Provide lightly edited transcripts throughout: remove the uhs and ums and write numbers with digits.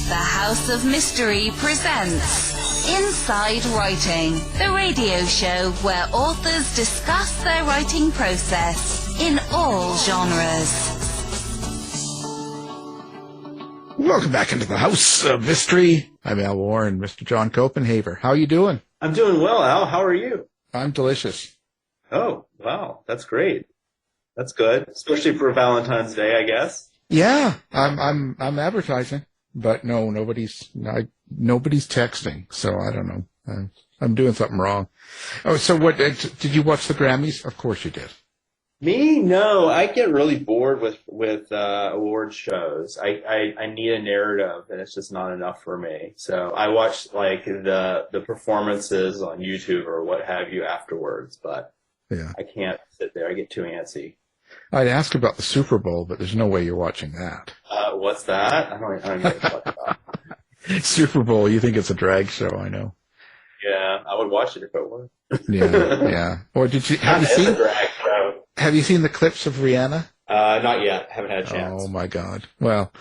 The House of Mystery presents Inside Writing, the radio show where authors discuss their writing process in all genres. Welcome back into the House of Mystery. I'm Al Warren, Mr. John Copenhaver. How are you doing? I'm doing well, Al. How are you? I'm delicious. Oh, wow. That's great. That's good, especially for Valentine's Day, I guess. Yeah, I'm advertising, but no, nobody's texting, so I don't know. I'm doing something wrong. Oh, so what? Did you watch the Grammys? Of course you did. Me? No, I get really bored with award shows. I need a narrative, and it's just not enough for me. So I watch like the performances on YouTube or what have you afterwards, but yeah, I can't sit there. I get too antsy. I'd ask about the Super Bowl, but there's no way you're watching that. What's that? I don't know what talk about. Super Bowl, you think it's a drag show, I know. Yeah, I would watch it if it was. yeah. Or have you seen the clips of Rihanna? Not yet. Haven't had a chance. Oh my God. Well,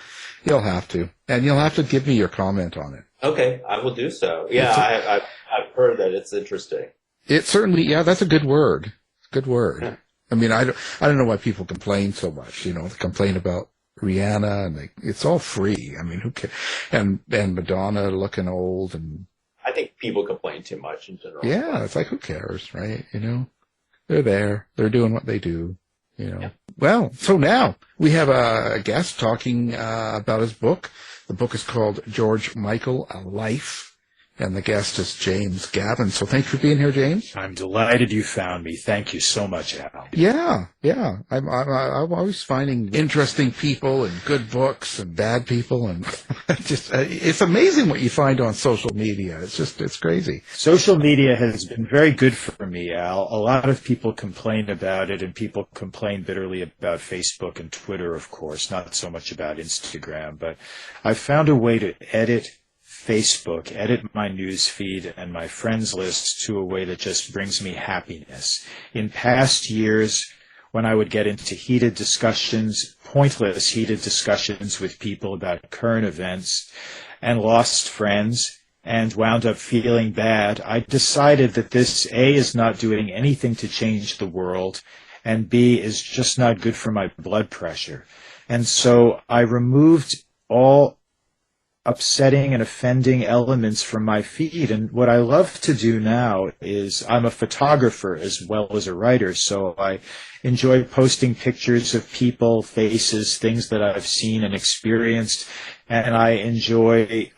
you'll have to. And you'll have to give me your comment on it. Okay, I will do so. Yeah, I've heard that it's interesting. It certainly, yeah, that's a good word. Good word. Yeah. I mean, I don't know why people complain so much. You know, they complain about Rihanna, and it's all free. I mean, who cares? And Madonna looking old, and I think people complain too much in general. Yeah, it's like, who cares, right? You know, they're there, they're doing what they do. You know. Yeah. Well, so now we have a guest talking about his book. The book is called George Michael: A Life. And the guest is James Gavin. So thanks for being here, James. I'm delighted you found me. Thank you so much, Al. Yeah. I'm always finding interesting people and good books and bad people, and it's amazing what you find on social media. It's crazy. Social media has been very good for me, Al. A lot of people complain about it, and people complain bitterly about Facebook and Twitter, of course, not so much about Instagram. But I've found a way to edit my news feed and my friends list to a way that just brings me happiness. In past years, when I would get into pointless heated discussions with people about current events and lost friends and wound up feeling bad, I decided that this, A, is not doing anything to change the world, and B, is just not good for my blood pressure. And so I removed all upsetting and offending elements from my feed. And what I love to do now is I'm a photographer as well as a writer, so I enjoy posting pictures of people, faces, things that I've seen and experienced, and I enjoy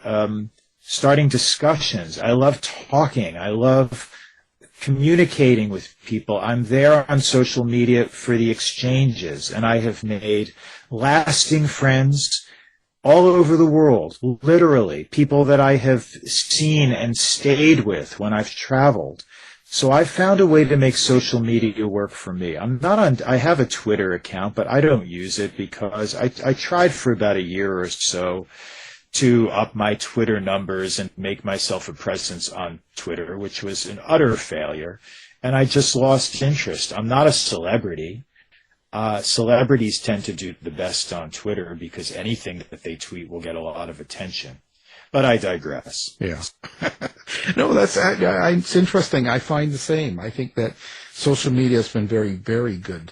starting discussions. I love talking. I love communicating with people. I'm there on social media for the exchanges, and I have made lasting friends all over the world, literally, people that I have seen and stayed with when I've traveled. So I found a way to make social media work for me. I have a Twitter account, but I don't use it because I tried for about a year or so to up my Twitter numbers and make myself a presence on Twitter, which was an utter failure. And I just lost interest. I'm not a celebrity. Celebrities tend to do the best on Twitter because anything that they tweet will get a lot of attention. But I digress. Yeah. No, it's interesting. I find the same. I think that social media has been very, very good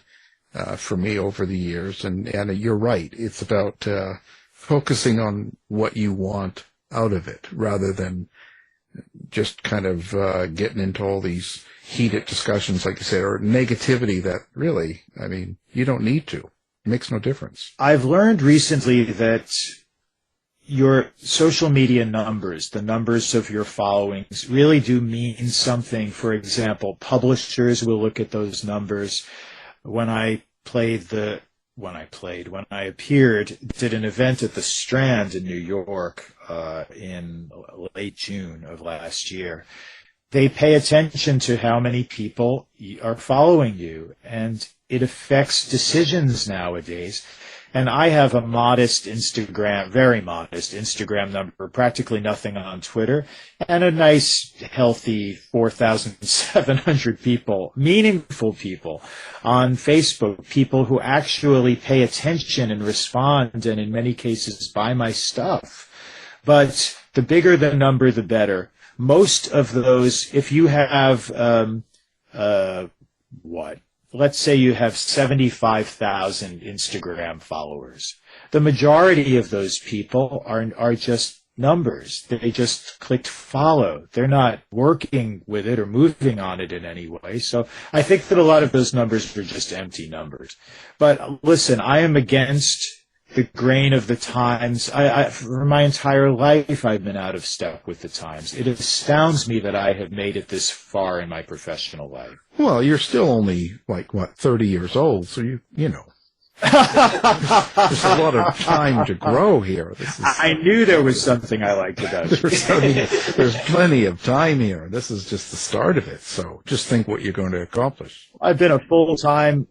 for me over the years. And you're right. It's about focusing on what you want out of it rather than just kind of getting into all these heated discussions, like you said, or negativity that really, I mean, you don't need to. It makes no difference. I've learned recently that your social media numbers, the numbers of your followings, really do mean something. For example, publishers will look at those numbers. When I appeared, did an event at the Strand in New York in late June of last year. They pay attention to how many people are following you, and it affects decisions nowadays. And I have a very modest Instagram number, practically nothing on Twitter, and a nice, healthy 4,700 people, meaningful people on Facebook, people who actually pay attention and respond, and in many cases buy my stuff. But the bigger the number, the better. Most of those, if you have, let's say you have 75,000 Instagram followers. The majority of those people are just numbers. They just clicked follow. They're not working with it or moving on it in any way. So I think that a lot of those numbers are just empty numbers. But listen, I am against the grain of the times. For my entire life, I've been out of step with the times. It astounds me that I have made it this far in my professional life. Well, you're still only 30 years old, so you know. There's a lot of time to grow here. I knew there was something I liked about you. There's plenty of time here. This is just the start of it. So just think what you're going to accomplish. I've been a full-time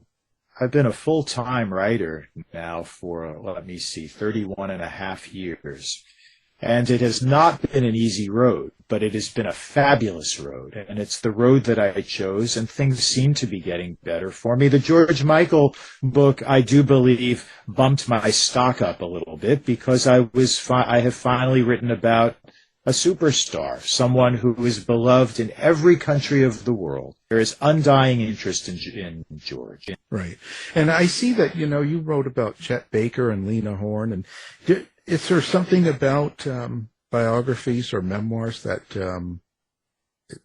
writer now for, 31 and a half years. And it has not been an easy road, but it has been a fabulous road. And it's the road that I chose, and things seem to be getting better for me. The George Michael book, I do believe, bumped my stock up a little bit because I have finally written about a superstar, someone who is beloved in every country of the world. There is undying interest in George. Right. And I see that, you wrote about Chet Baker and Lena Horne. And is there something about biographies or memoirs that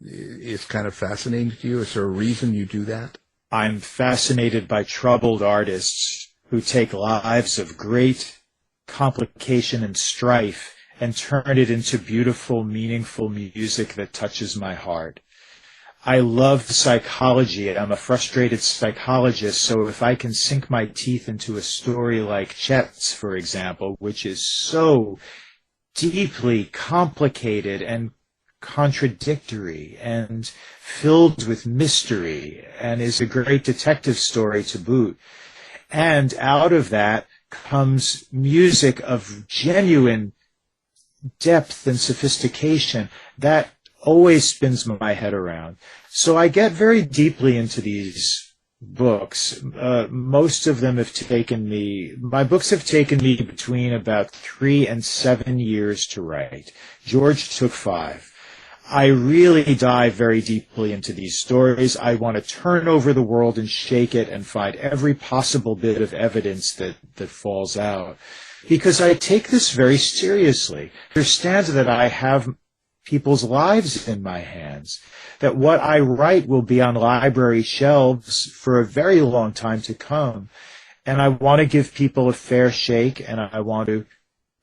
is kind of fascinating to you? Is there a reason you do that? I'm fascinated by troubled artists who take lives of great complication and strife and turn it into beautiful, meaningful music that touches my heart. I love psychology. I'm a frustrated psychologist, so if I can sink my teeth into a story like Chet's, for example, which is so deeply complicated and contradictory and filled with mystery and is a great detective story to boot, and out of that comes music of genuine depth and sophistication, that always spins my head around. So I get very deeply into these books. Most of them have taken me, my books have taken me between about 3 and 7 years to write. George took 5. I really dive very deeply into these stories. I want to turn over the world and shake it and find every possible bit of evidence that falls out. Because I take this very seriously. Understand that I have people's lives in my hands, that what I write will be on library shelves for a very long time to come. And I want to give people a fair shake, and I want to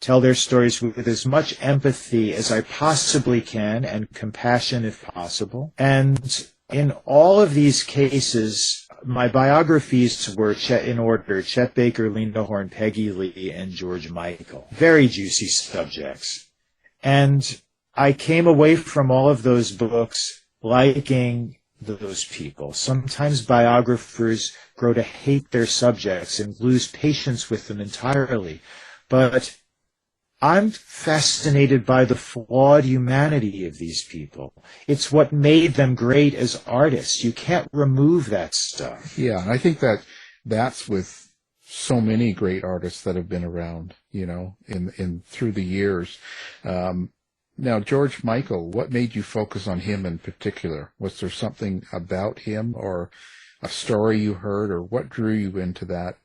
tell their stories with as much empathy as I possibly can and compassion if possible. And in all of these cases, my biographies were in order: Chet Baker, Lena Horne, Peggy Lee, and George Michael. Very juicy subjects. And I came away from all of those books liking those people. Sometimes biographers grow to hate their subjects and lose patience with them entirely. But I'm fascinated by the flawed humanity of these people. It's what made them great as artists. You can't remove that stuff. Yeah, and I think that's with so many great artists that have been around, in through the years. Now, George Michael, what made you focus on him in particular? Was there something about him or a story you heard, or what drew you into that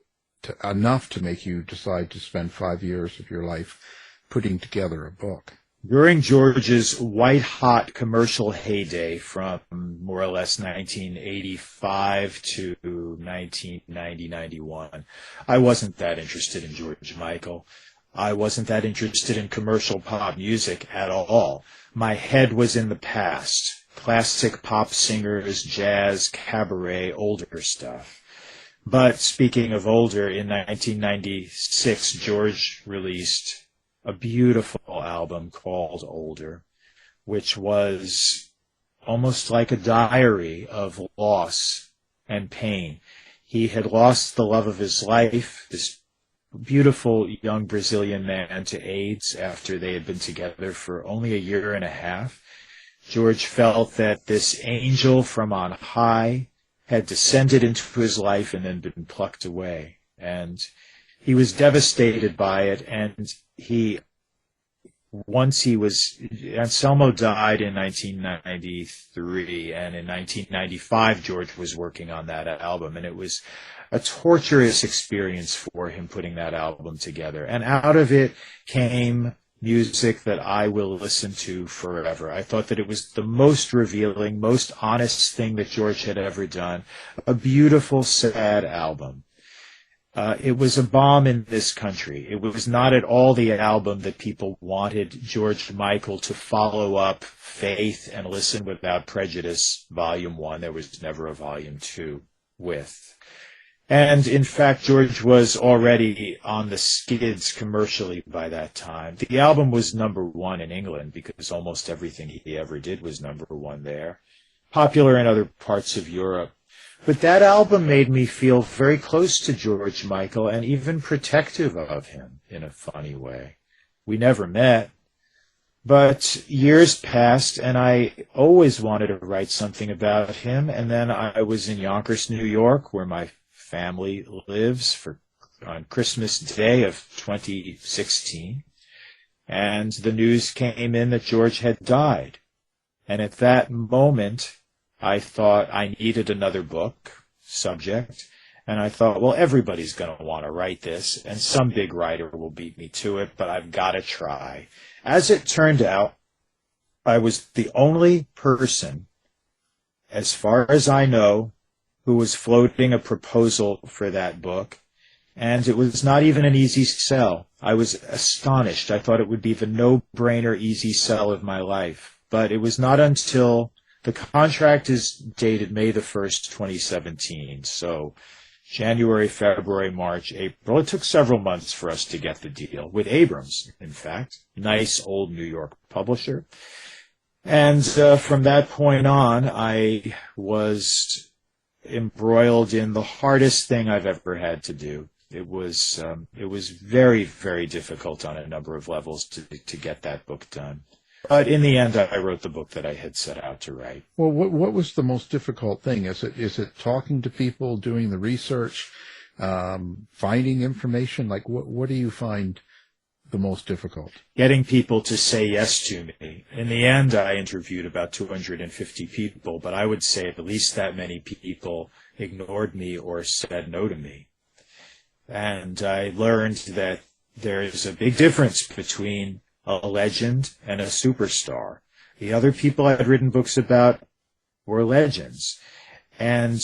enough to make you decide to spend 5 years of your life putting together a book? During George's white-hot commercial heyday from more or less 1985 to 1990-91, I wasn't that interested in George Michael. I wasn't that interested in commercial pop music at all. My head was in the past. Classic pop singers, jazz, cabaret, older stuff. But speaking of older, in 1996, George released a beautiful album called Older, which was almost like a diary of loss and pain. He had lost the love of his life, this beautiful young Brazilian man, to AIDS after they had been together for only a year and a half. George felt that this angel from on high had descended into his life and then been plucked away. And he was devastated by it, and he once Anselmo died in 1993, and in 1995, George was working on that album, and it was a torturous experience for him putting that album together. And out of it came music that I will listen to forever. I thought that it was the most revealing, most honest thing that George had ever done. A beautiful, sad album. It was a bomb in this country. It was not at all the album that people wanted George Michael to follow up Faith and Listen Without Prejudice, Volume 1. There was never a Volume 2 with. And in fact, George was already on the skids commercially by that time. The album was #1 in England because almost everything he ever did was #1 there. Popular in other parts of Europe. But that album made me feel very close to George Michael and even protective of him in a funny way. We never met, but years passed and I always wanted to write something about him. And then I was in Yonkers, New York, where my family lives on Christmas Day of 2016. And the news came in that George had died. And at that moment, I thought I needed another book subject, and I thought, well, everybody's going to want to write this, and some big writer will beat me to it, but I've got to try. As it turned out, I was the only person, as far as I know, who was floating a proposal for that book, and it was not even an easy sell. I was astonished. I thought it would be the no-brainer easy sell of my life, but it was not until the contract is dated May the 1st, 2017. So January, February, March, April. It took several months for us to get the deal with Abrams, in fact. Nice old New York publisher. And from that point on, I was embroiled in the hardest thing I've ever had to do. It was very, very difficult on a number of levels to get that book done. But in the end, I wrote the book that I had set out to write. Well, what was the most difficult thing? Is it talking to people, doing the research, finding information? Like, what do you find the most difficult? Getting people to say yes to me. In the end, I interviewed about 250 people, but I would say at least that many people ignored me or said no to me. And I learned that there is a big difference between a legend and a superstar. The other people I had written books about were legends, and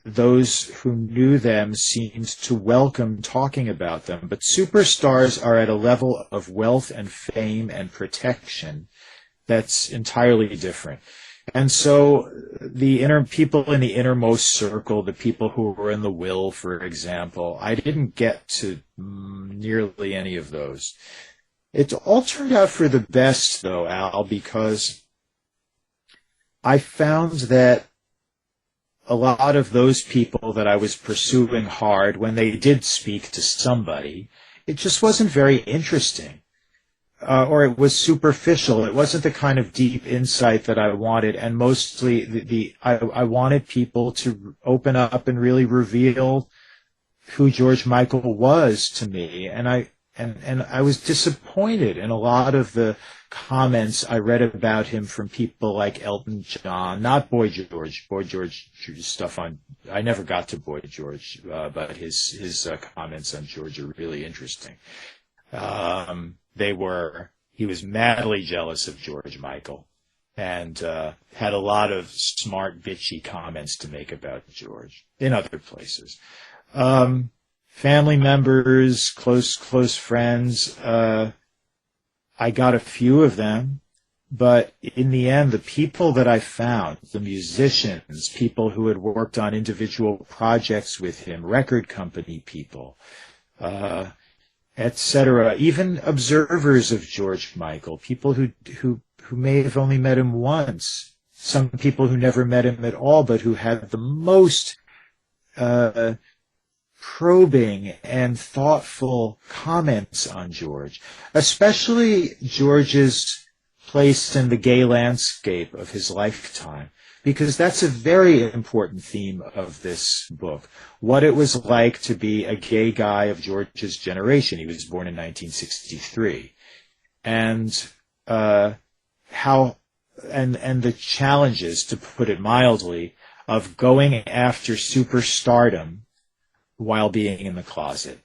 those who knew them seemed to welcome talking about them. But superstars are at a level of wealth and fame and protection that's entirely different. And so the people in the innermost circle, the people who were in the will, for example, I didn't get to nearly any of those. It all turned out for the best, though, Al, because I found that a lot of those people that I was pursuing hard, when they did speak to somebody, it just wasn't very interesting. Or it was superficial. It wasn't the kind of deep insight that I wanted. And mostly I wanted people to open up and really reveal who George Michael was to me. And I was disappointed in a lot of the comments I read about him from people like Elton John, not Boy George. Boy George stuff I never got to Boy George, but his comments on George are really interesting. He was madly jealous of George Michael and had a lot of smart, bitchy comments to make about George in other places. Family members, close friends, I got a few of them, but in the end, the people that I found, the musicians, people who had worked on individual projects with him, record company people, etc., even observers of George Michael, people who may have only met him once, some people who never met him at all, but who had the most probing and thoughtful comments on George, especially George's place in the gay landscape of his lifetime, because that's a very important theme of this book, what it was like to be a gay guy of George's generation. He was born in 1963. and how and the challenges, to put it mildly, of going after superstardom while being in the closet.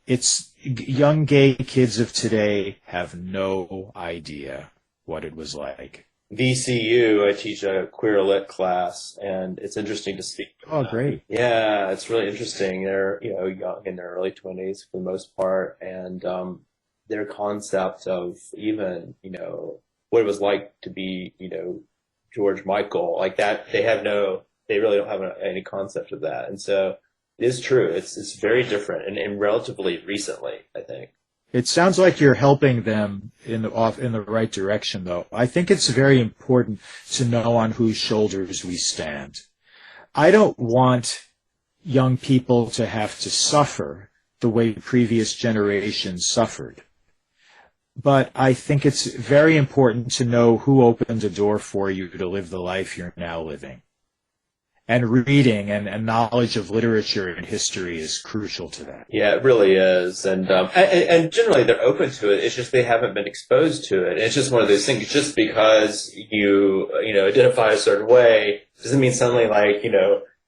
It's young gay kids of today have no idea what it was like. VCU, I teach a queer lit class, and it's interesting to speak. Oh, great. Yeah, it's really interesting. They're, young in their early 20s for the most part, and their concept of even, what it was like to be, George Michael, like that, they really don't have any concept of that. And so it is true. It's very different and relatively recently, I think. It sounds like you're helping them in the right direction, though. I think it's very important to know on whose shoulders we stand. I don't want young people to have to suffer the way previous generations suffered. But I think it's very important to know who opened a door for you to live the life you're now living. And reading and knowledge of literature and history is crucial to that. Yeah, it really is. And generally they're open to it. It's just they haven't been exposed to it. And it's just one of those things, just because you identify a certain way doesn't mean suddenly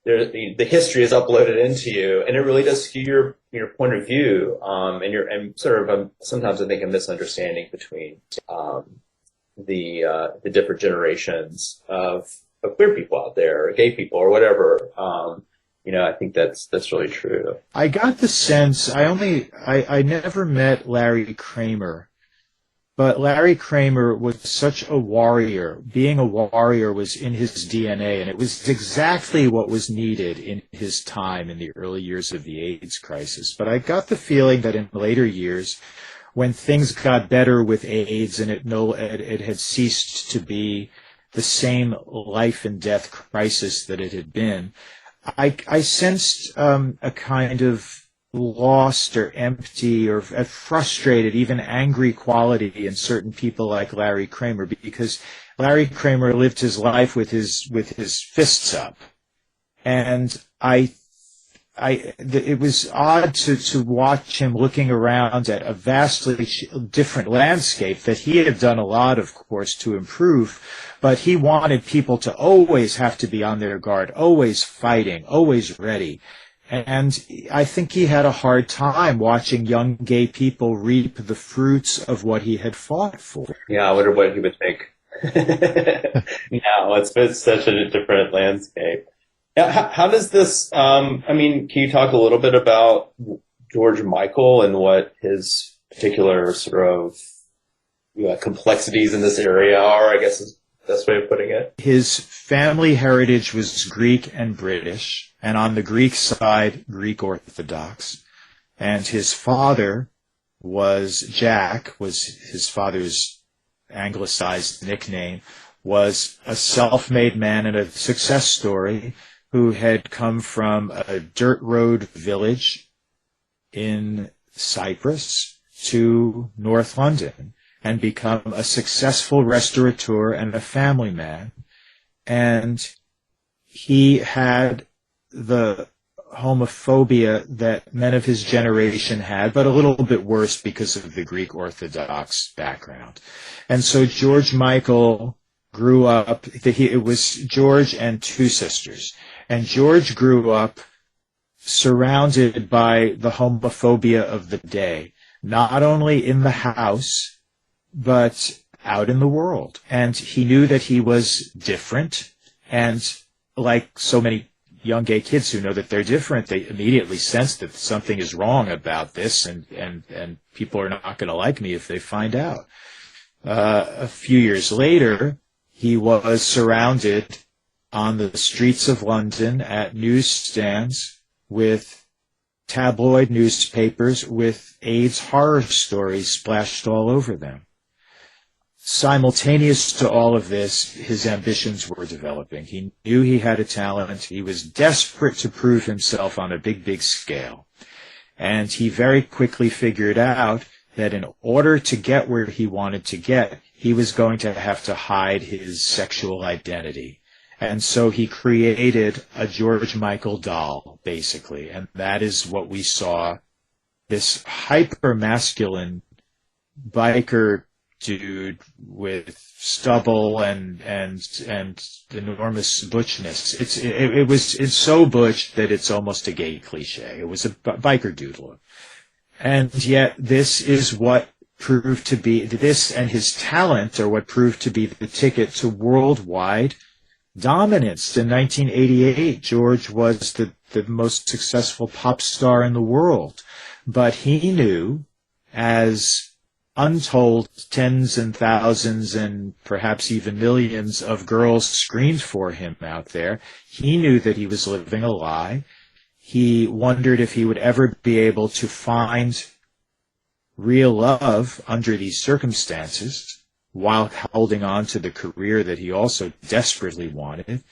the history is uploaded into you, and it really does skew your point of view. And sort of sometimes I think a misunderstanding between the different generations of queer people out there, or gay people, or whatever. I think that's really true. I got the sense, I never met Larry Kramer, but Larry Kramer was such a warrior. Being a warrior was in his DNA, and it was exactly what was needed in his time in the early years of the AIDS crisis. But I got the feeling that in later years, when things got better with AIDS and it had ceased to be the same life and death crisis that it had been, I sensed a kind of lost or empty or frustrated, even angry quality in certain people like Larry Kramer, because Larry Kramer lived his life with his fists up. And it was odd to watch him looking around at a vastly different landscape that he had done a lot, of course, to improve, but he wanted people to always have to be on their guard, always fighting, always ready. And I think he had a hard time watching young gay people reap the fruits of what he had fought for. Yeah, I wonder what he would think. Now, it's such a different landscape. How does this, can you talk a little bit about George Michael and what his particular sort of complexities in this area are, I guess is the best way of putting it? His family heritage was Greek and British, and on the Greek side, Greek Orthodox. And his father was Jack, was his father's anglicized nickname, was a self-made man and a success story who had come from a dirt road village in Cyprus to North London and become a successful restaurateur and a family man. And he had the homophobia that men of his generation had, but a little bit worse because of the Greek Orthodox background. And so George Michael grew up, it was George and two sisters. And George grew up surrounded by the homophobia of the day, not only in the house, but out in the world. And he knew that he was different. And like so many young gay kids who know that they're different, they immediately sense that something is wrong about this, and people are not going to like me if they find out. A few years later, he was surrounded on the streets of London at newsstands with tabloid newspapers with AIDS horror stories splashed all over them. Simultaneous to all of this, his ambitions were developing. He knew he had a talent. He was desperate to prove himself on a big, big scale. And he very quickly figured out that in order to get where he wanted to get, he was going to have to hide his sexual identity. And so he created a George Michael doll, basically. And that is what we saw, this hyper-masculine biker dude with stubble and enormous butchness. It's so butch that it's almost a gay cliche. It was a biker dude look. And yet this is what proved to be, this and his talent are what proved to be the ticket to worldwide dominance. In 1988, George was the most successful pop star in the world. But he knew, as untold tens and thousands and perhaps even millions of girls screamed for him out there, he knew that he was living a lie. He wondered if he would ever be able to find real love under these circumstances while holding on to the career that he also desperately wanted.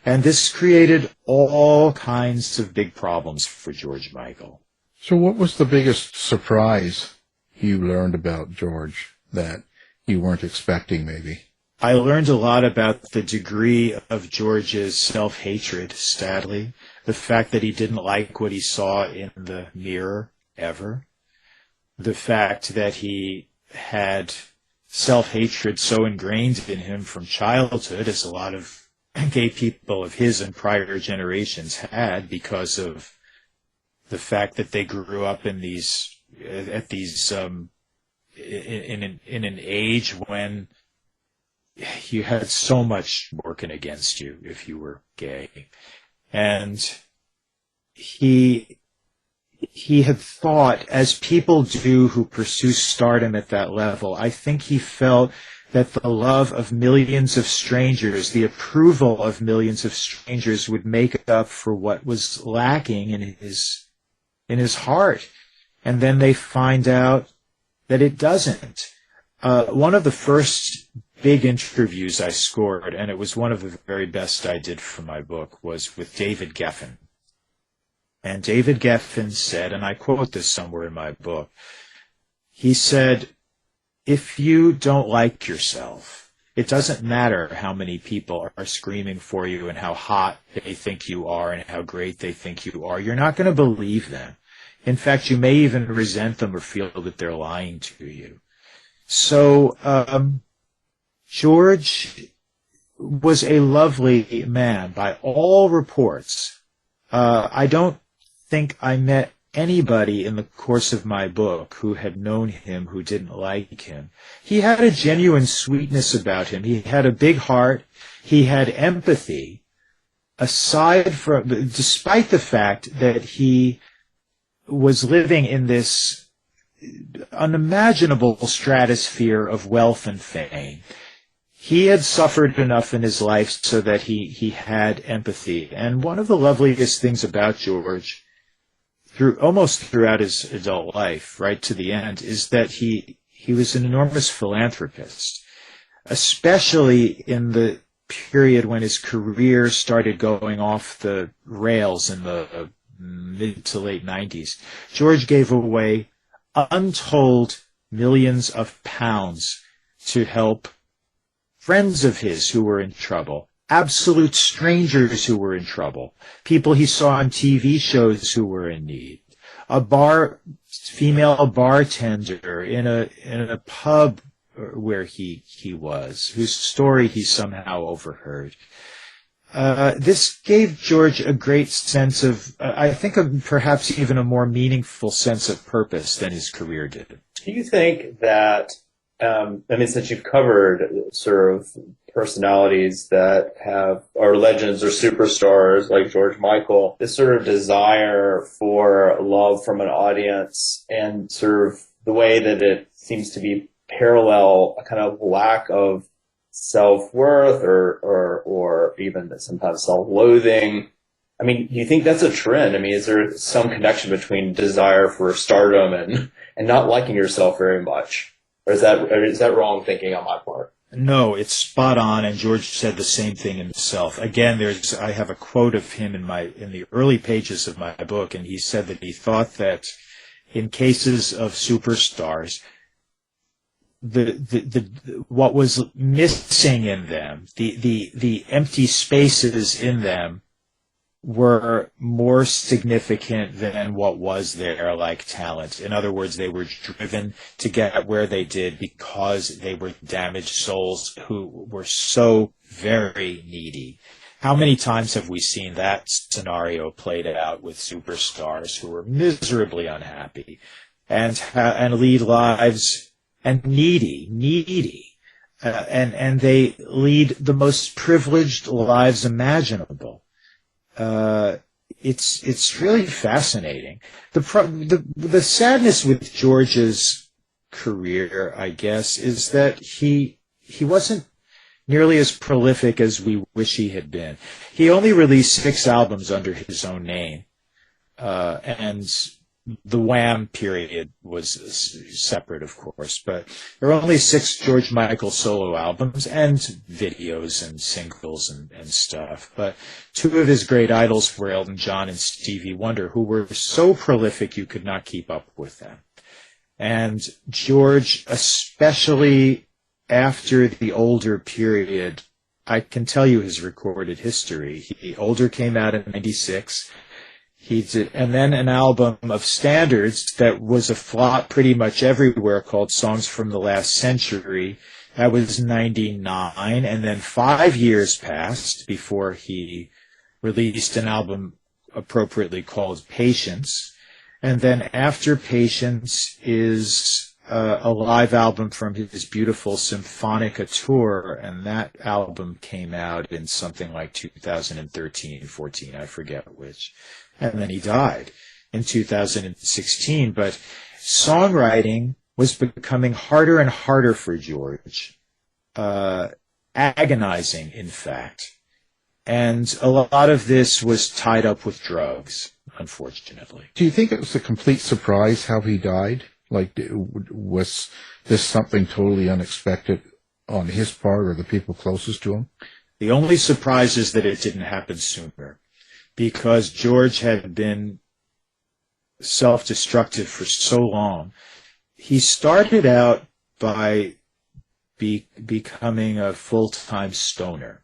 And this created all kinds of big problems for George Michael. So what was the biggest surprise you learned about George that you weren't expecting, maybe? I learned a lot about the degree of George's self-hatred, sadly. The fact that he didn't like what he saw in the mirror ever. The fact that he had self-hatred so ingrained in him from childhood, as a lot of gay people of his and prior generations had, because of the fact that they grew up in these in an age when you had so much working against you if you were gay. And he had thought, as people do who pursue stardom at that level, I think he felt that the love of millions of strangers, the approval of millions of strangers, would make up for what was lacking in his heart. And then they find out that it doesn't. One of the first big interviews I scored, and it was one of the very best I did for my book, was with David Geffen. And David Geffen said, and I quote this somewhere in my book, he said, if you don't like yourself, it doesn't matter how many people are screaming for you and how hot they think you are and how great they think you are. You're not going to believe them. In fact, you may even resent them or feel that they're lying to you. So George was a lovely man by all reports. I don't think I met anybody in the course of my book who had known him who didn't like him. He had a genuine sweetness about him. He had a big heart. He had empathy. Despite the fact that he was living in this unimaginable stratosphere of wealth and fame, he had suffered enough in his life so that he had empathy. And one of the loveliest things about George, almost throughout his adult life, right to the end, is that he was an enormous philanthropist, especially in the period when his career started going off the rails in the mid to late 90s. George gave away untold millions of pounds to help friends of his who were in trouble, absolute strangers who were in trouble, people he saw on TV shows who were in need, female bartender in a pub where he was, whose story he somehow overheard. This gave George a great sense of, I think, perhaps even a more meaningful sense of purpose than his career did. Do you think that, since you've covered sort of personalities that are legends or superstars like George Michael, this sort of desire for love from an audience and sort of the way that it seems to be parallel a kind of lack of self-worth or even sometimes self-loathing. Do you think that's a trend? Is there some connection between desire for stardom and not liking yourself very much? Or is that wrong thinking on my part? No, it's spot on, and George said the same thing himself. Again, I have a quote of him in the early pages of my book, and he said that he thought that in cases of superstars, what was missing in them, the empty spaces in them, were more significant than what was their like talent. In other words, they were driven to get where they did because they were damaged souls who were so very needy. How many times have we seen that scenario played out with superstars who were miserably unhappy and lead lives and needy, and they lead the most privileged lives imaginable. It's really fascinating. The sadness with George's career, I guess, is that he wasn't nearly as prolific as we wish he had been. He only released 6 albums under his own name, and the Wham period was separate, of course, but there were only 6 George Michael solo albums and videos and singles and stuff. But 2 of his great idols were Elton John and Stevie Wonder, who were so prolific you could not keep up with them. And George, especially after the Older period, I can tell you his recorded history. Older came out in 96. He did, and then an album of standards that was a flop pretty much everywhere called Songs from the Last Century. That was 99, and then 5 years passed before he released an album appropriately called Patience. And then after Patience is a live album from his beautiful Symphonica tour, and that album came out in something like 2013, 14, I forget which. And then he died in 2016. But songwriting was becoming harder and harder for George, agonizing, in fact. And a lot of this was tied up with drugs, unfortunately. Do you think it was a complete surprise how he died? Like, was this something totally unexpected on his part or the people closest to him? The only surprise is that it didn't happen sooner, because George had been self-destructive for so long. He started out by becoming a full-time stoner.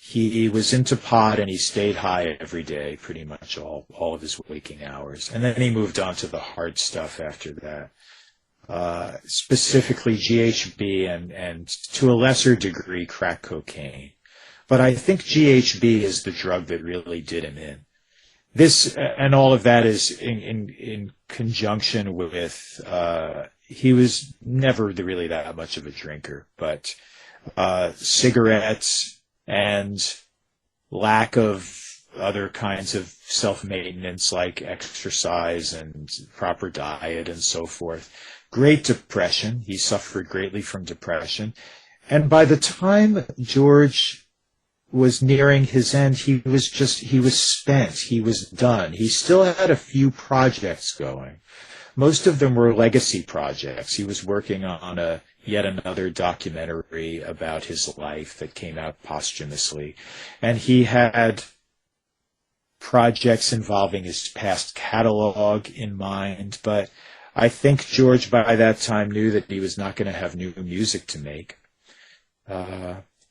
He was into pot and he stayed high every day, pretty much all of his waking hours. And then he moved on to the hard stuff after that, specifically GHB and to a lesser degree crack cocaine. But I think GHB is the drug that really did him in. This and all of that is in conjunction with he was never really that much of a drinker, but cigarettes and lack of other kinds of self-maintenance like exercise and proper diet and so forth. Great depression. He suffered greatly from depression. And by the time George was nearing his end, he was spent. He was done. He still had a few projects going. Most of them were legacy projects. He was working on yet another documentary about his life that came out posthumously. And he had projects involving his past catalog in mind. But I think George by that time knew that he was not going to have new music to make.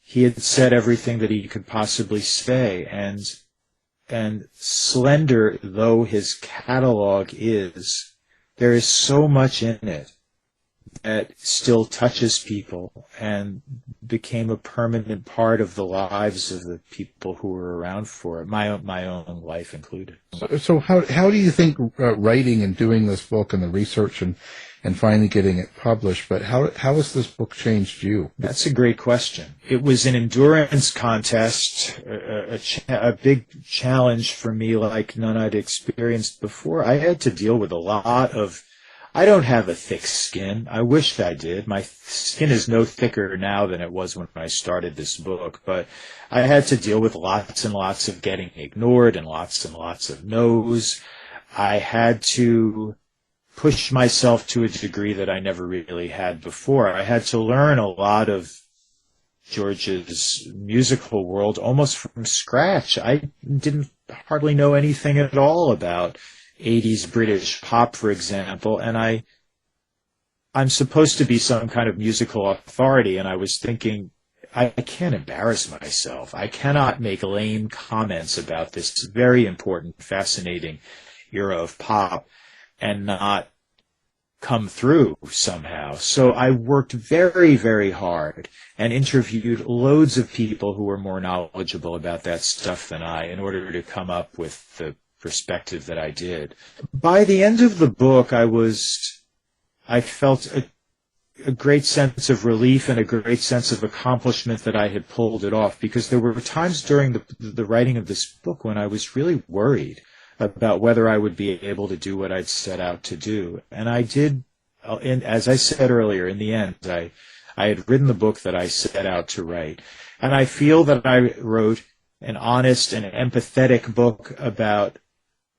He had said everything that he could possibly say, and slender though his catalog is, there is so much in it that still touches people and became a permanent part of the lives of the people who were around for it, my own life included. So how do you think writing and doing this book and the research and finally getting it published, but how has this book changed you? That's a great question. It was an endurance contest, a big challenge for me like none I'd experienced before. I had to deal with a lot of, I don't have a thick skin. I wish I did. My skin is no thicker now than it was when I started this book, but I had to deal with lots and lots of getting ignored and lots of no's. I had to push myself to a degree that I never really had before. I had to learn a lot of George's musical world almost from scratch. I didn't hardly know anything at all about 80s British pop, for example, and I'm supposed to be some kind of musical authority, and I was thinking I can't embarrass myself. I cannot make lame comments about this very important, fascinating era of pop and not come through somehow. So I worked very, very hard and interviewed loads of people who were more knowledgeable about that stuff than I in order to come up with the perspective that I did. By the end of the book, I felt a great sense of relief and a great sense of accomplishment that I had pulled it off, because there were times during the writing of this book when I was really worried about whether I would be able to do what I'd set out to do. And I did, and as I said earlier, in the end, I had written the book that I set out to write. And I feel that I wrote an honest and empathetic book about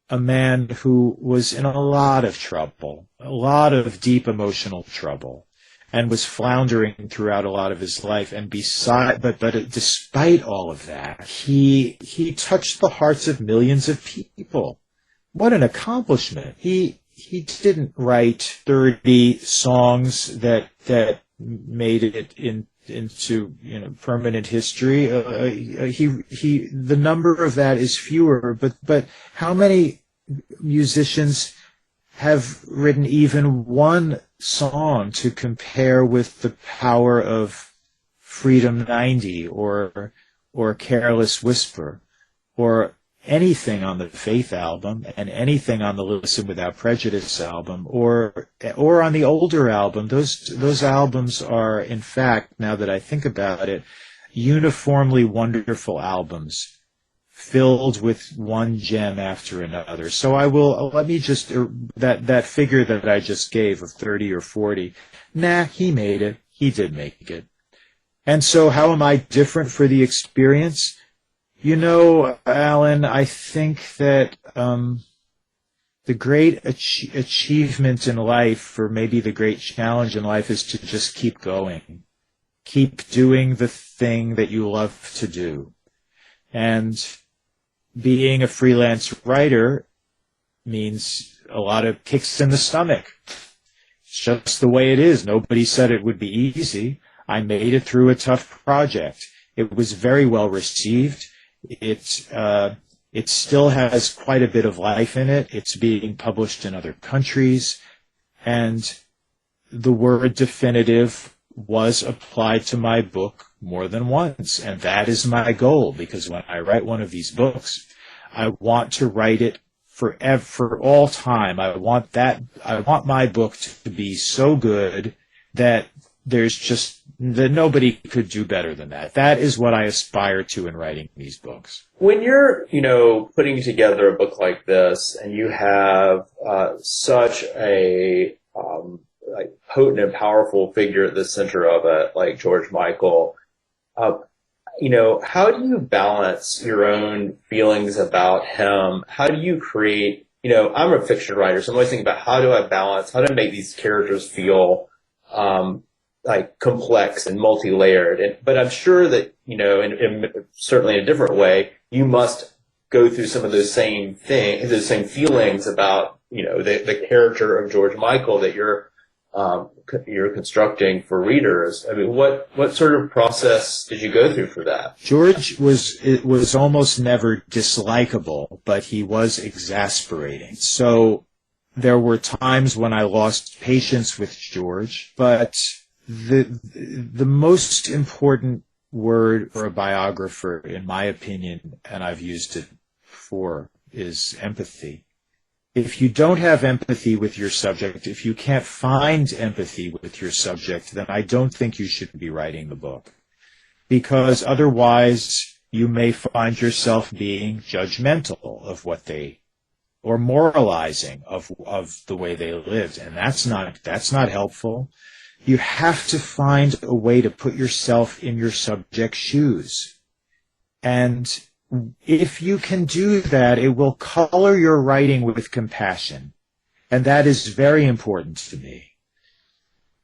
a man who was in a lot of trouble, a lot of deep emotional trouble, and was floundering throughout a lot of his life. And but despite all of that, he touched the hearts of millions of people. What an accomplishment! He didn't write 30 songs that made it into permanent history. The number of that is fewer. But how many musicians have written even one song to compare with the power of Freedom 90 or Careless Whisper or anything on the Faith album and anything on the Listen Without Prejudice album or on the older album? Those albums are, in fact, now that I think about it, uniformly wonderful albums, filled with one gem after another. So let me just, that figure that I just gave of 30 or 40, he made it. He did make it. And so how am I different for the experience? Alan, I think that the great achievement in life, or maybe the great challenge in life, is to just keep going. Keep doing the thing that you love to do. And being a freelance writer means a lot of kicks in the stomach. It's just the way it is. Nobody said it would be easy. I made it through a tough project. It was very well received. It still has quite a bit of life in it. It's being published in other countries. And the word definitive was applied to my book more than once. And that is my goal, because when I write one of these books, I want to write it for all time. I want my book to be so good that that nobody could do better than that. That is what I aspire to in writing these books. When you're, putting together a book like this, and you have such a potent and powerful figure at the center of it, like George Michael, how do you balance your own feelings about him? How do you create, I'm a fiction writer, so I'm always thinking about how do I make these characters feel complex and multi-layered. But I'm sure that, certainly in a different way, you must go through some of those same feelings about, the character of George Michael that you're constructing for readers. I mean, what sort of process did you go through for that? George was almost never dislikable, but he was exasperating. So there were times when I lost patience with George, but the most important word for a biographer, in my opinion, and I've used it before, is empathy. If you don't have empathy with your subject, if you can't find empathy with your subject, then I don't think you should be writing the book. Because otherwise, you may find yourself being judgmental of or moralizing of the way they lived. And that's not helpful. You have to find a way to put yourself in your subject's shoes. And if you can do that, it will color your writing with compassion. And that is very important to me.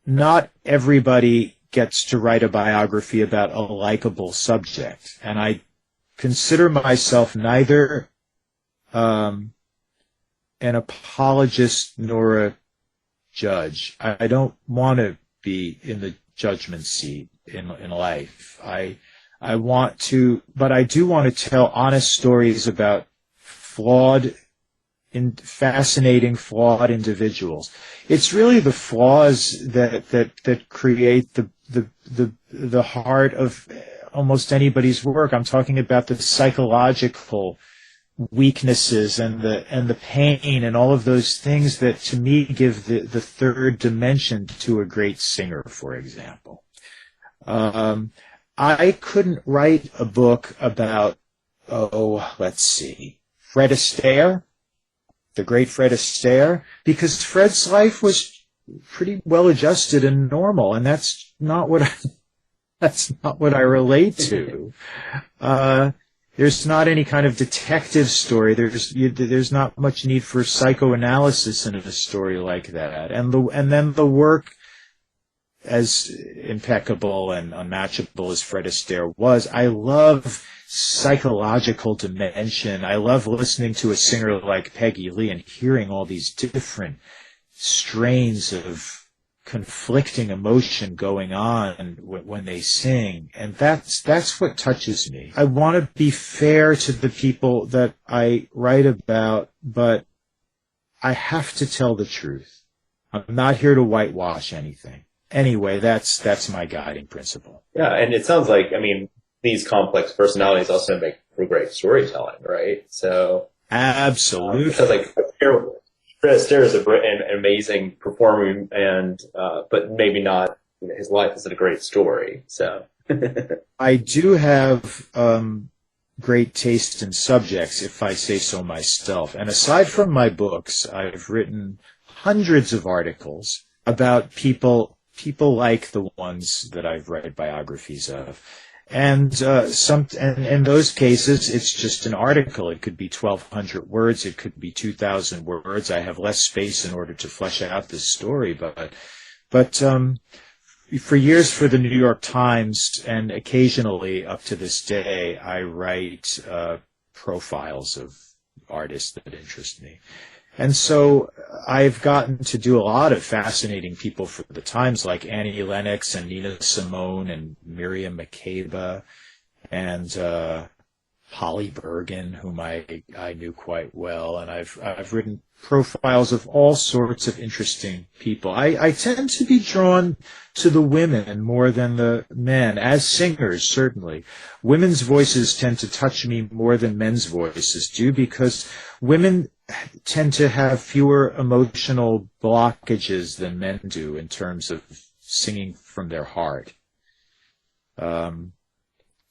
Not everybody gets to write a biography about a likable subject. And I consider myself neither an apologist nor a judge. I don't want to be in judgment seat in life. I want to, but I do want to tell honest stories about fascinating, flawed individuals. It's really the flaws that create the heart of almost anybody's work. I'm talking about the psychological weaknesses and the pain and all of those things that to me give the third dimension to a great singer, for example. I couldn't write a book about, let's see, Fred Astaire, the great Fred Astaire, because Fred's life was pretty well adjusted and normal, and that's not what I relate to. There's not any kind of detective story. There's not much need for psychoanalysis in a story like that. And then the work, as impeccable and unmatchable as Fred Astaire was, I love psychological dimension. I love listening to a singer like Peggy Lee and hearing all these different strains of conflicting emotion going on when they sing, and that's what touches me. I want to be fair to the people that I write about, but I have to tell the truth. I'm not here to whitewash anything. Anyway, that's my guiding principle. Yeah, and it sounds like, I mean, these complex personalities also make for great storytelling, right? So absolutely. It sounds like Fred Astaire is an amazing performer, and but maybe not. You know, his life isn't a great story. So I do have great taste in subjects, if I say so myself. And aside from my books, I've written hundreds of articles about people like the ones that I've read biographies of. And in those cases, it's just an article. It could be 1,200 words. It could be 2,000 words. I have less space in order to flesh out this story. But for years for the New York Times, and occasionally up to this day, I write profiles of artists that interest me. And so I've gotten to do a lot of fascinating people for the Times, like Annie Lennox and Nina Simone and Miriam Makeba and Holly Bergen, whom I knew quite well. And I've written profiles of all sorts of interesting people. I tend to be drawn to the women more than the men, as singers, certainly. Women's voices tend to touch me more than men's voices do, because women tend to have fewer emotional blockages than men do in terms of singing from their heart.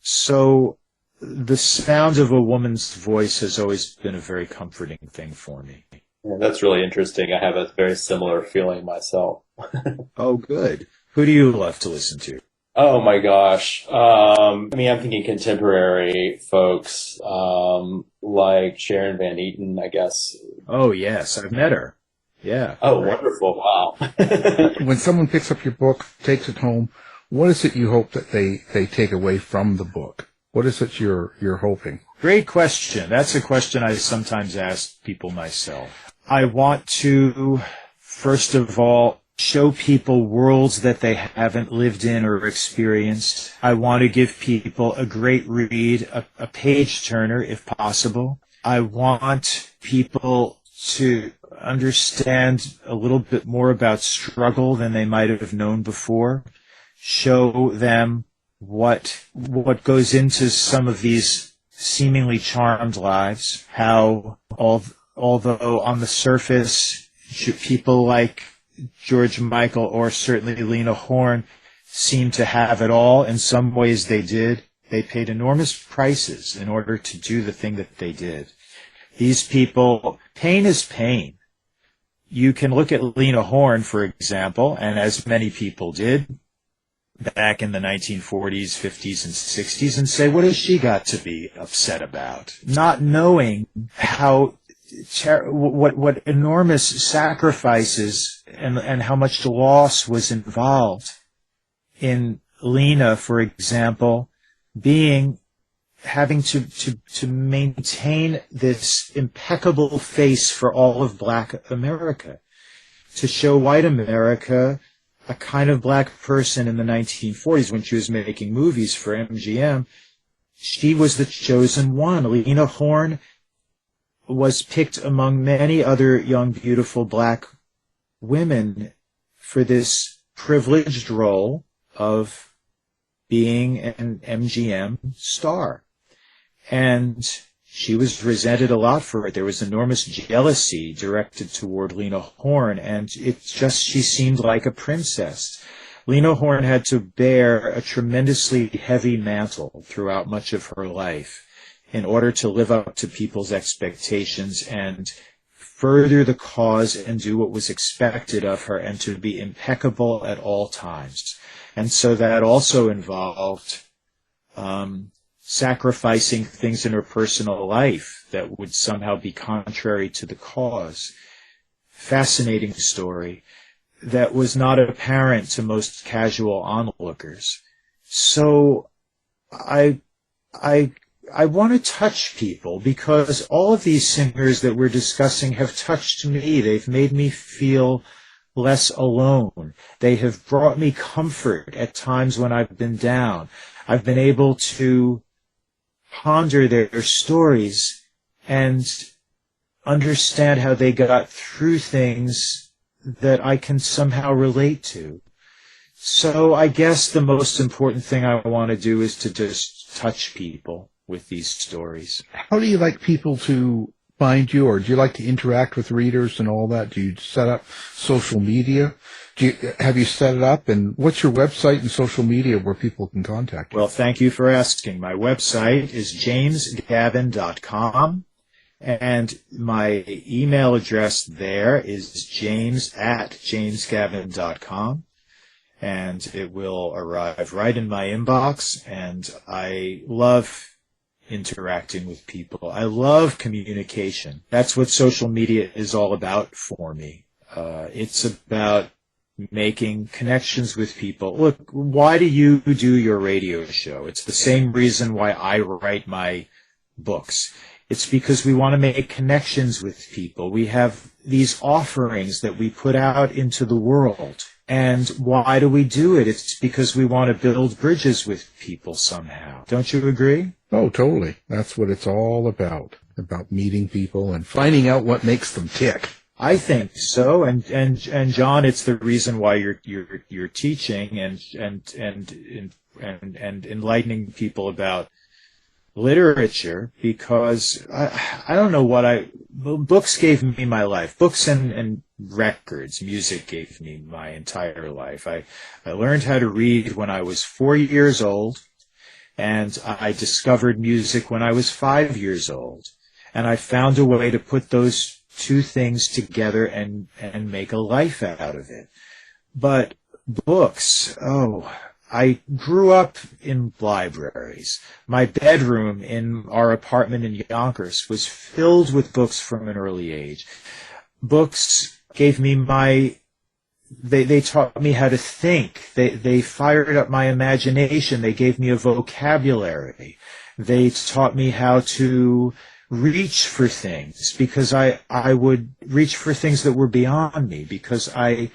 So the sound of a woman's voice has always been a very comforting thing for me. Yeah, that's really interesting. I have a very similar feeling myself. Oh, good. Who do you love to listen to? Oh my gosh. I mean, I'm thinking contemporary folks, like Sharon Van Eaton, I guess. Oh, yes. I've met her. Yeah. Oh, wonderful. Wow. When someone picks up your book, takes it home, what is it you hope that they take away from the book? What is it you're hoping? Great question. That's a question I sometimes ask people myself. I want to, first of all, show people worlds that they haven't lived in or experienced. I want to give people a great read, a page-turner if possible. I want people to understand a little bit more about struggle than they might have known before. Show them what goes into some of these seemingly charmed lives, how although on the surface people like George Michael or certainly Lena Horne seem to have it all. In some ways they did. They paid enormous prices in order to do the thing that they did. These people, pain is pain. You can look at Lena Horne, for example, and as many people did back in the 1940s, 50s, and 60s, and say, what has she got to be upset about? Not knowing how what enormous sacrifices and how much loss was involved in Lena, for example, having to maintain this impeccable face for all of Black America, to show white America a kind of black person in the 1940s when she was making movies for MGM. She was the chosen one. Lena Horne was picked among many other young, beautiful black women for this privileged role of being an MGM star. And she was resented a lot for it. There was enormous jealousy directed toward Lena Horne, and she seemed like a princess. Lena Horne had to bear a tremendously heavy mantle throughout much of her life in order to live up to people's expectations and further the cause and do what was expected of her, and to be impeccable at all times. And so that also involved sacrificing things in her personal life that would somehow be contrary to the cause. Fascinating story that was not apparent to most casual onlookers. So I want to touch people, because all of these singers that we're discussing have touched me. They've made me feel less alone. They have brought me comfort at times when I've been down. I've been able to ponder their stories and understand how they got through things that I can somehow relate to. So I guess the most important thing I want to do is to just touch people with these stories. How do you like people to find you, or do you like to interact with readers and all that? Do you set up social media? Have you set it up? And what's your website and social media where people can contact you? Well, thank you for asking. My website is jamesgavin.com. And my email address there is james@jamesgavin.com. And it will arrive right in my inbox. And I love interacting with people. I love communication. That's what social media is all about for me. It's about making connections with people. Look, why do you do your radio show? It's the same reason why I write my books. It's because we want to make connections with people. We have these offerings that we put out into the world. And why do we do it? It's because we want to build bridges with people somehow. Don't you agree? Oh, totally. That's what it's all about meeting people and finding out what makes them tick. I think so, and John, it's the reason why you're teaching and enlightening people about literature, because I don't know books gave me my life. Books and records, music gave me my entire life. I learned how to read when I was 4 years old, and I discovered music when I was 5 years old, and I found a way to put those two things together and make a life out of it. But books, I grew up in libraries. My bedroom in our apartment in Yonkers was filled with books from an early age. Books gave me they taught me how to think. They fired up my imagination. They gave me a vocabulary. They taught me how to reach for things, because I would reach for things that were beyond me, because I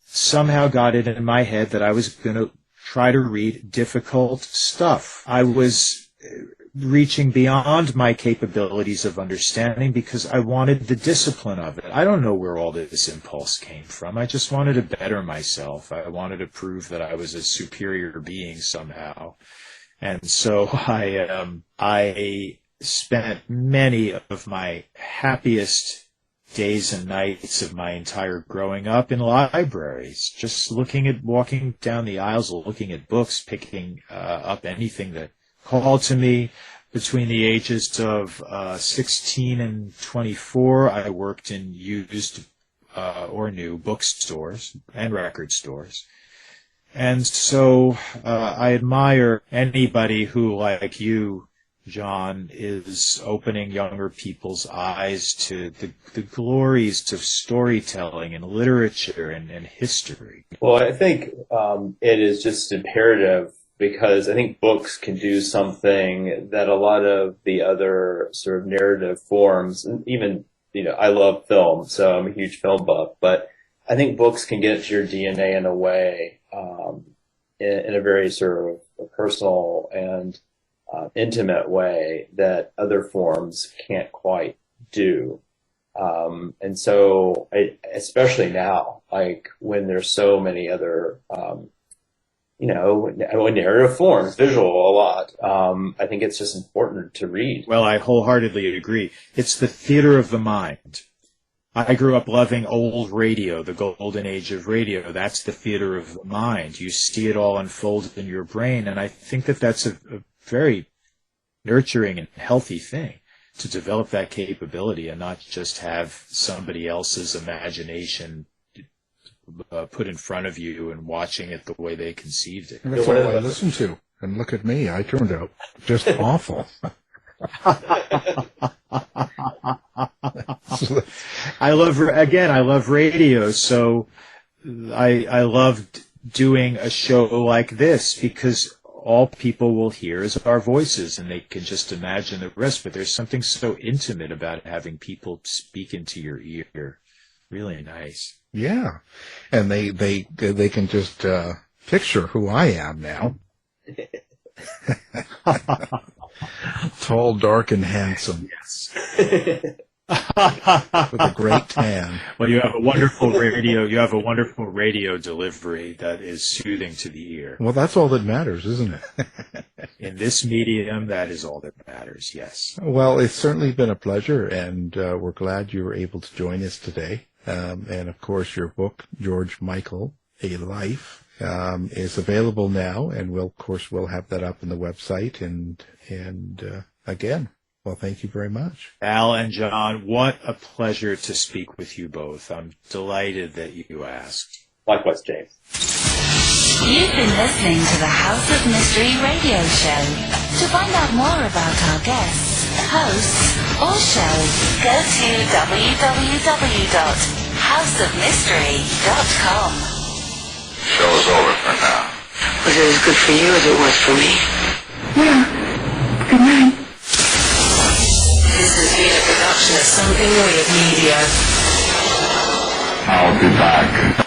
somehow got it in my head that I was going to try to read difficult stuff. I was reaching beyond my capabilities of understanding because I wanted the discipline of it. I don't know where all this impulse came from. I just wanted to better myself. I wanted to prove that I was a superior being somehow. And so I spent many of my happiest days and nights of my entire growing up in libraries, just walking down the aisles, looking at books, picking up anything that called to me. Between the ages of 16 and 24, I worked in used or new bookstores and record stores. And so I admire anybody who, like you, John, is opening younger people's eyes to the glories of storytelling and literature and history. Well, I think it is just imperative, because I think books can do something that a lot of the other sort of narrative forms, and even, I love film, so I'm a huge film buff, but I think books can get into your DNA in a way, in a very sort of personal and intimate way that other forms can't quite do. And so, especially now, like when there's so many other, narrative forms, visual a lot, I think it's just important to read. Well, I wholeheartedly agree. It's the theater of the mind. I grew up loving old radio, the golden age of radio. That's the theater of the mind. You see it all unfold in your brain, and I think that that's a very nurturing and healthy thing, to develop that capability and not just have somebody else's imagination put in front of you and watching it the way they conceived it. That's all I listened to. And look at me, I turned out just awful. I love radio, so I loved doing a show like this because all people will hear is our voices, and they can just imagine the rest. But there's something so intimate about having people speak into your ear. Really nice. Yeah, and they can just picture who I am now. Tall, dark, and handsome. Yes. With a great tan. Well, you have a wonderful radio. You have a wonderful radio delivery that is soothing to the ear. Well, that's all that matters, isn't it? In this medium, that is all that matters. Yes. Well, it's certainly been a pleasure, and we're glad you were able to join us today. And of course, your book, George Michael, A Life, is available now, and we'll have that up on the website. And again, well, thank you very much. Al and John, what a pleasure to speak with you both. I'm delighted that you asked. Likewise, James. You've been listening to the House of Mystery radio show. To find out more about our guests, hosts, or shows, go to www.houseofmystery.com. Show's over for now. Was it as good for you as it was for me? Yeah. Good night. This has been a production of Something Weird Media. I'll be back.